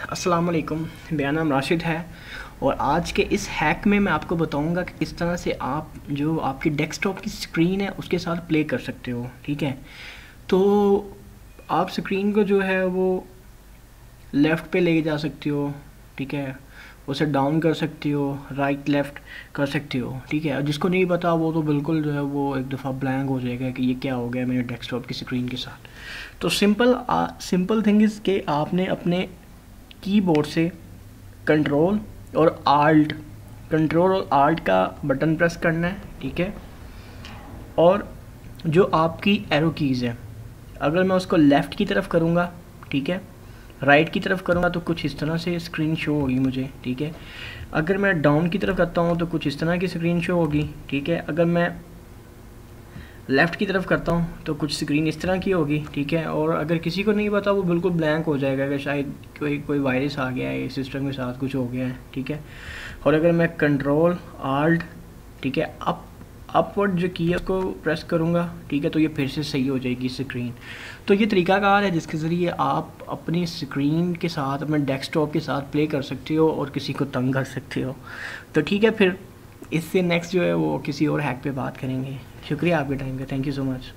अस्सलाम वालेकुम। मेरा नाम राशिद है और आज के इस हैक में मैं आपको बताऊंगा कि किस तरह से आप जो आपकी डेस्कटॉप की स्क्रीन है उसके साथ प्ले कर सकते हो। ठीक है, तो आप स्क्रीन को जो है वो लेफ़्ट पे ले जा सकते हो। ठीक है, उसे डाउन कर सकते हो, राइट लेफ़्ट कर सकते हो। ठीक है, और जिसको नहीं पता वो तो बिल्कुल जो है वो एक दफ़ा ब्लैंक हो जाएगा कि ये क्या हो गया मेरे डेस्कटॉप की स्क्रीन के साथ। तो सिंपल थिंग इज़ कि आपने अपने कीबोर्ड से कंट्रोल और आल्ट का बटन प्रेस करना है। ठीक है, और जो आपकी एरो कीज़ है, अगर मैं उसको लेफ़्ट की तरफ करूँगा, ठीक है, राइट की तरफ करूँगा तो कुछ इस तरह से स्क्रीन शो होगी मुझे। ठीक है, अगर मैं डाउन की तरफ करता हूँ तो कुछ इस तरह की स्क्रीन शो होगी। ठीक है, अगर मैं लेफ़्ट की तरफ करता हूँ तो कुछ स्क्रीन इस तरह की होगी। ठीक है, और अगर किसी को नहीं पता वो बिल्कुल ब्लैंक हो जाएगा कि शायद कोई वायरस आ गया है, सिस्टम के साथ कुछ हो गया है। ठीक है, और अगर मैं कंट्रोल आल्ट, ठीक है, अपवर्ड जो की है उसको प्रेस करूँगा, ठीक है, तो ये फिर से सही हो जाएगी स्क्रीन। तो ये तरीकाकार है जिसके ज़रिए आप अपनी स्क्रीन के साथ, अपने डेस्कटॉप के साथ प्ले कर सकते हो और किसी को तंग कर सकते हो। तो ठीक है, फिर इससे नेक्स्ट जो है वो किसी और हैक पे बात करेंगे। शुक्रिया आपके टाइम का, थैंक यू सो मच।